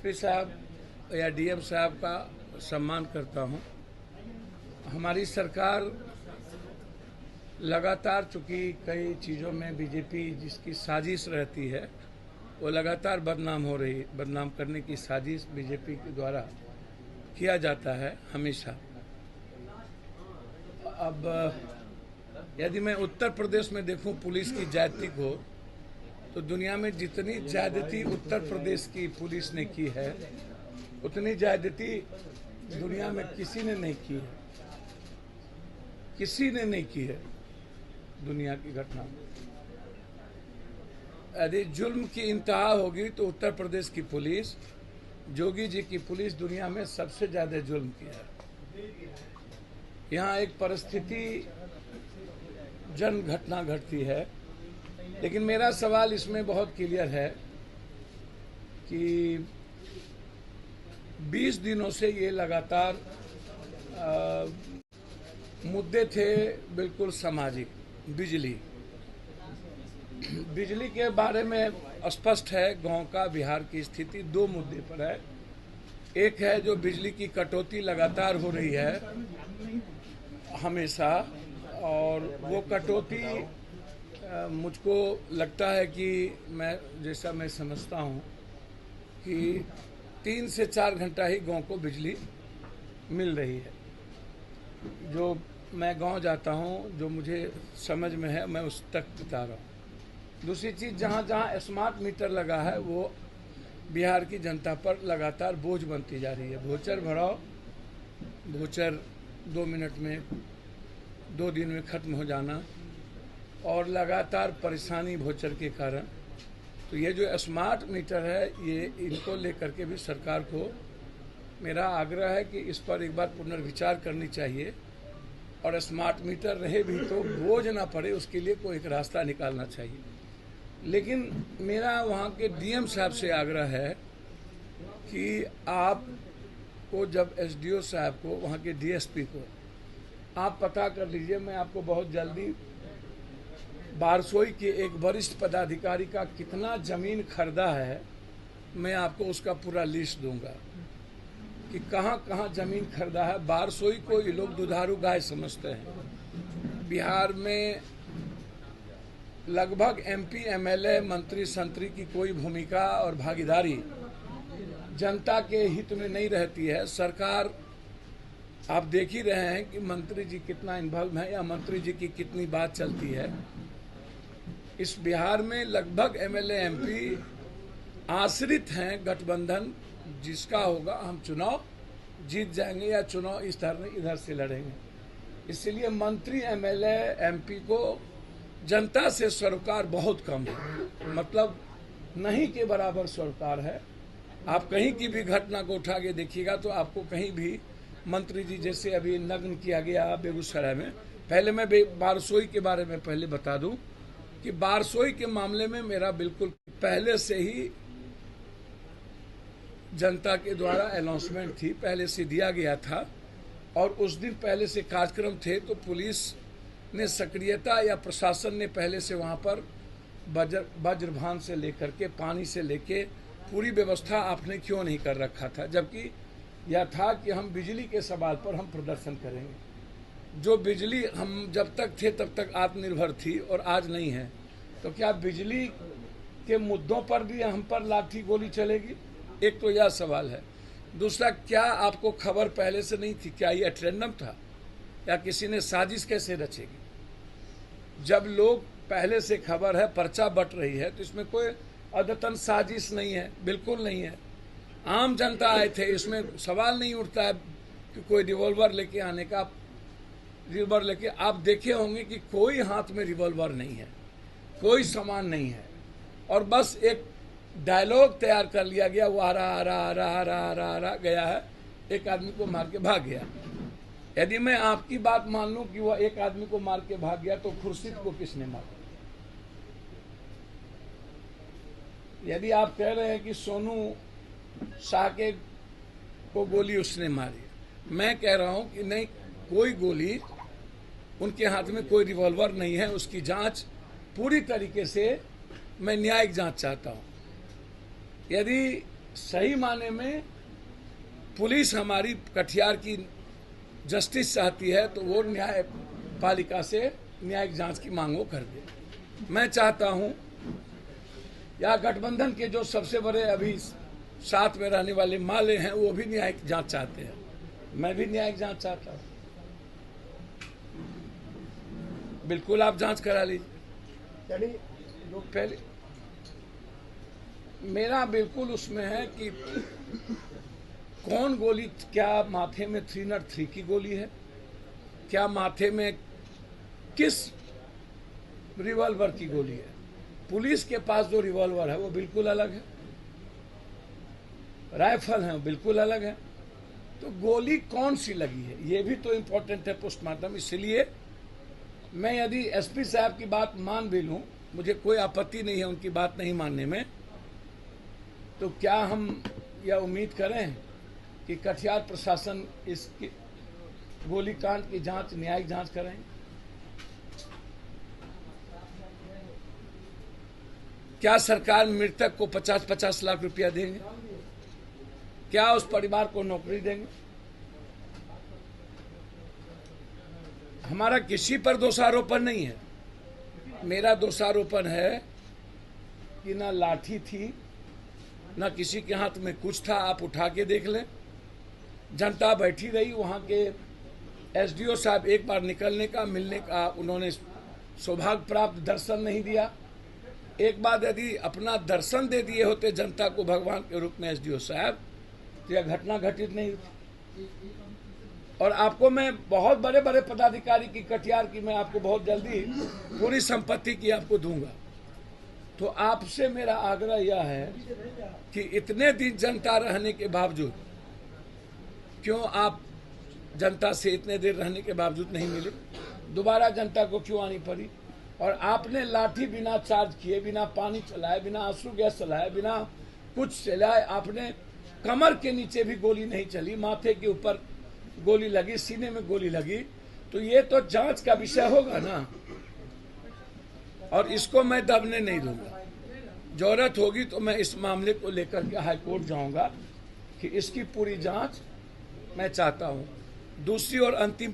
SP साहब या DM साहब का सम्मान करता हूं। हमारी सरकार लगातार, चूंकि कई चीज़ों में बीजेपी जिसकी साजिश रहती है वो लगातार बदनाम करने की साजिश बीजेपी के द्वारा किया जाता है हमेशा। अब यदि मैं उत्तर प्रदेश में देखूं पुलिस की ज्यादती को, तो दुनिया में जितनी ज्यादती उत्तर प्रदेश की पुलिस ने की है उतनी ज्यादती दुनिया में किसी ने नहीं की है। किसी ने नहीं की है दुनिया की घटना में। यदि जुल्म की इंतहा होगी तो उत्तर प्रदेश की पुलिस, जोगी जी की पुलिस दुनिया में सबसे ज्यादा जुल्म किया है। यहाँ एक परिस्थिति जन घटना घटती है, लेकिन मेरा सवाल इसमें बहुत क्लियर है कि 20 दिनों से ये लगातार मुद्दे थे बिल्कुल सामाजिक। बिजली के बारे में स्पष्ट है गांव का बिहार की स्थिति दो मुद्दे पर है। एक है जो बिजली की कटौती लगातार हो रही है हमेशा, और वो कटौती मुझको लगता है कि मैं समझता हूँ कि 3 से 4 घंटा ही गांव को बिजली मिल रही है। जो मैं गांव जाता हूँ, जो मुझे समझ में है, मैं उस तक बता रहा हूँ। दूसरी चीज़, जहाँ जहाँ स्मार्ट मीटर लगा है वो बिहार की जनता पर लगातार बोझ बनती जा रही है। वोचर भराओ, वोचर 2 मिनट में 2 दिन में ख़त्म हो जाना, और लगातार परेशानी वोचर के कारण। तो ये जो स्मार्ट मीटर है, ये इनको लेकर के भी सरकार को मेरा आग्रह है कि इस पर एक बार पुनर्विचार करनी चाहिए, और स्मार्ट मीटर रहे भी तो बोझ ना पड़े, उसके लिए कोई एक रास्ता निकालना चाहिए। लेकिन मेरा वहाँ के डीएम साहब से आग्रह है कि आप को, जब एसडीओ साहब को, वहाँ के डीएसपी को आप पता कर लीजिए। मैं आपको बहुत जल्दी बारसोई के एक वरिष्ठ पदाधिकारी का कितना जमीन खरीदा है, मैं आपको उसका पूरा लिस्ट दूंगा कि कहाँ कहाँ जमीन खरीदा है। बारसोई को ये लोग दुधारू गाय समझते हैं। बिहार में लगभग एमपी, एमएलए, मंत्री, संतरी की कोई भूमिका और भागीदारी जनता के हित में नहीं रहती है। सरकार, आप देख ही रहे हैं कि मंत्री जी कितना इन्वॉल्व है या मंत्री जी की कितनी बात चलती है। इस बिहार में लगभग एमएलए, एमपी आश्रित हैं गठबंधन जिसका होगा। हम चुनाव जीत जाएंगे या चुनाव इधर से लड़ेंगे। इसलिए मंत्री, एमएलए, एमपी को जनता से सरोकार बहुत कम है, मतलब नहीं के बराबर सरोकार है। आप कहीं की भी घटना को उठा के देखिएगा तो आपको कहीं भी मंत्री जी, जैसे अभी नग्न किया गया बेगूसराय में। पहले मैं बारसोई के बारे में पहले बता दूं कि बारसोई के मामले में मेरा बिल्कुल पहले से ही जनता के द्वारा अनाउंसमेंट थी, पहले से दिया गया था, और उस दिन पहले से कार्यक्रम थे। तो पुलिस ने सक्रियता या प्रशासन ने पहले से वहाँ पर वज्रभान से लेकर के पानी से लेके पूरी व्यवस्था आपने क्यों नहीं कर रखा था, जबकि यह था कि हम बिजली के सवाल पर हम प्रदर्शन करेंगे। जो बिजली हम जब तक थे तब तक आत्मनिर्भर थी और आज नहीं है, तो क्या बिजली के मुद्दों पर भी हम पर लाठी गोली चलेगी? एक तो यह सवाल है। दूसरा, क्या आपको खबर पहले से नहीं थी? क्या ये अटेंडम था या किसी ने साजिश कैसे रचेगी? जब लोग पहले से खबर है, पर्चा बट रही है, तो इसमें कोई अदतन साजिश नहीं है, बिल्कुल नहीं है। आम जनता आए थे, इसमें सवाल नहीं उठता है कि कोई रिवॉल्वर लेके आने का। रिवॉल्वर लेके आप देखे होंगे कि कोई हाथ में रिवॉल्वर नहीं है, कोई सामान नहीं है, और बस एक डायलॉग तैयार कर लिया गया, वो आ रहा गया है, एक आदमी को मार के भाग गया। यदि मैं आपकी बात मान लूं कि वह एक आदमी को मार के भाग गया, तो खुर्शीद को किसने मारा? यदि आप कह रहे हैं कि सोनू शाह के को गोली उसने मारी, मैं कह रहा हूं कि नहीं, कोई गोली, उनके हाथ में कोई रिवॉल्वर नहीं है। उसकी जांच पूरी तरीके से, मैं न्यायिक जांच चाहता हूं। यदि सही माने में पुलिस हमारी कटिहार की जस्टिस चाहती है तो वो न्यायपालिका से न्यायिक जांच की मांग वो कर दे। मैं चाहता हूं या गठबंधन के जो सबसे बड़े अभी साथ में रहने वाले माले हैं वो भी न्यायिक जांच चाहते हैं, मैं भी न्यायिक जांच चाहता हूं। बिल्कुल आप जांच करा लीजिए। यानी लोग पहले मेरा बिल्कुल उसमें है कि कौन गोली, क्या माथे में 303 की गोली है, क्या माथे में किस रिवॉल्वर की गोली है। पुलिस के पास जो रिवॉल्वर है वो बिल्कुल अलग है, राइफल है वो बिल्कुल अलग है, तो गोली कौन सी लगी है ये भी तो इम्पोर्टेंट है पोस्टमार्टम। इसलिए मैं यदि एसपी साहब की बात मान भी लूं, मुझे कोई आपत्ति नहीं है उनकी बात नहीं मानने में, तो क्या हम यह उम्मीद करें कि कटिहार प्रशासन इस गोलीकांड की जांच, न्यायिक जांच करें? क्या सरकार मृतक को 50-50 लाख रुपया देंगे? क्या उस परिवार को नौकरी देंगे? हमारा किसी पर दोषारोपण नहीं है। मेरा दोषारोपण है कि ना लाठी थी, ना किसी के हाथ में कुछ था। आप उठा के देख लें, जनता बैठी रही। वहां के एसडीओ साहब एक बार निकलने का, मिलने का उन्होंने सौभाग्य प्राप्त, दर्शन नहीं दिया। एक बार यदि अपना दर्शन दे दिए होते जनता को भगवान के रूप में एसडीओ साहब, तो यह घटना घटित नहीं होती। और आपको मैं बहुत बड़े बड़े पदाधिकारी की कटिहार की मैं आपको बहुत जल्दी पूरी संपत्ति की आपको दूंगा। तो आपसे मेरा आग्रह यह है कि इतने दिन जनता रहने के बावजूद क्यों आप जनता से इतने देर रहने के बावजूद नहीं मिले? दोबारा जनता को क्यों आनी पड़ी? और आपने लाठी बिना चार्ज किए, बिना पानी चलाए, बिना आंसू गैस चलाए, बिना कुछ चलाए, आपने कमर के नीचे भी गोली नहीं चली, माथे के ऊपर गोली लगी, सीने में गोली लगी, तो ये तो जांच का विषय होगा ना। और इसको मैं दबने नहीं दूंगा। जरूरत होगी तो मैं इस मामले को लेकर के हाईकोर्ट जाऊंगा कि इसकी पूरी जांच मैं चाहता हूं। दूसरी और अंतिम